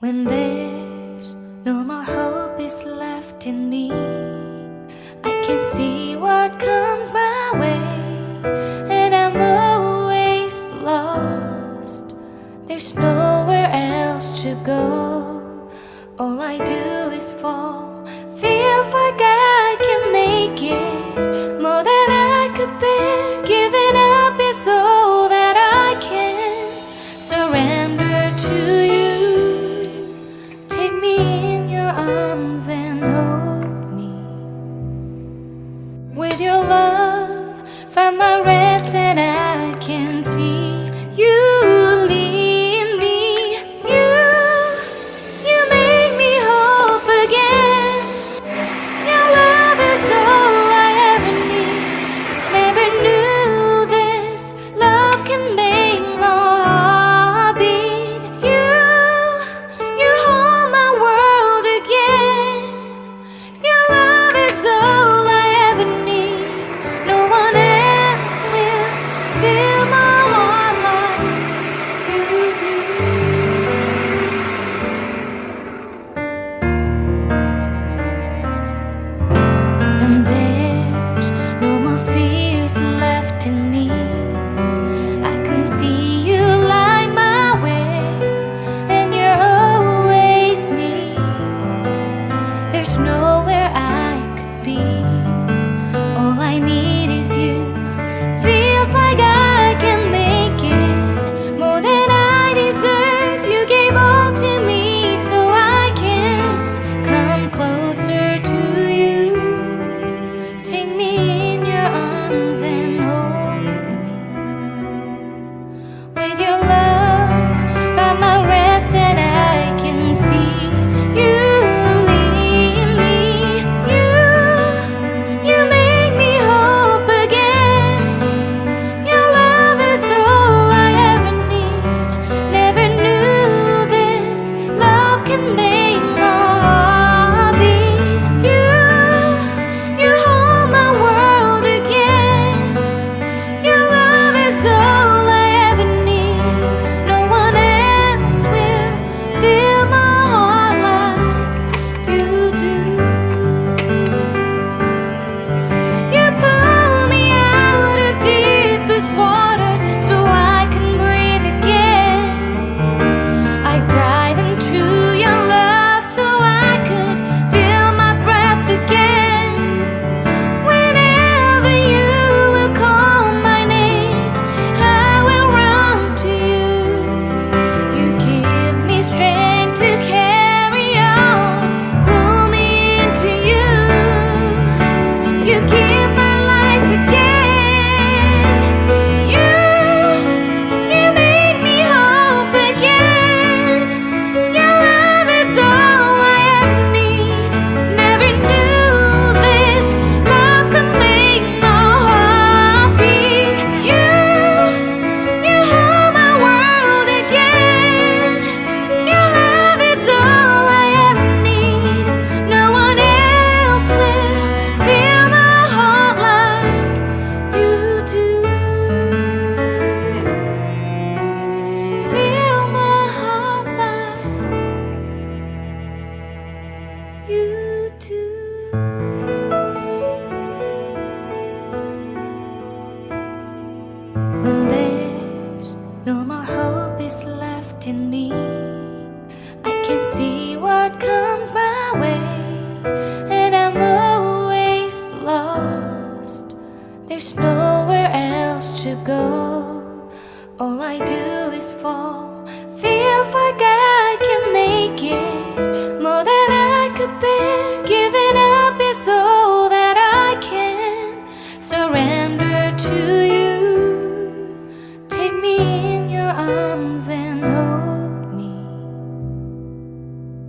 When there's no more hope is left in me, I can see what comes my way, and I'm always lost. There's nowhere else to go. All I do is fall. Feels like I can make it more than I could bear. Giving up is all that I can surrender to you. Take me in your arms and hold me. With your love, find my rest, and I can see you lead me. You make me hope again. Your love is all I ever need. Never knew this love can make my heart beat. You hold my world again. Your love is all I ever need. No one else will fill my heart like you do. And there's no more fears left in me. I can see you light my way, and you're always near. There's nowhere I could be. All I need is you. Feels like I can make it more than I deserve. You gave all to me so I can come closer to you. Take me in your arms and hold me. With your love, find my rest, and I can see you lead me. You make me hope again. Your love is all I ever need. Never knew this love can make my heart beat. You hold my world again. Your love is all I ever need. No one else will fill my heart like you do. You pull me out of deepest water so I can breathe again. I dive into your love so I could feel my breath again. Whenever you will call my name, I will run to you. You give me strength to carry on. Pull me into you. You give my life again. You make me hope again. Your love is all I ever need. Never knew this love could make my heart beat. You hold my world again. Your love is all I ever need. No one else will fill my heart like you do. Fill my heart like you do. When there's no more hope is left in me, I can see what comes my way, and I'm always lost. There's nowhere else to go. All I do is fall. Feels like I can make it more than I could bear. Giving up is all that I can surrender to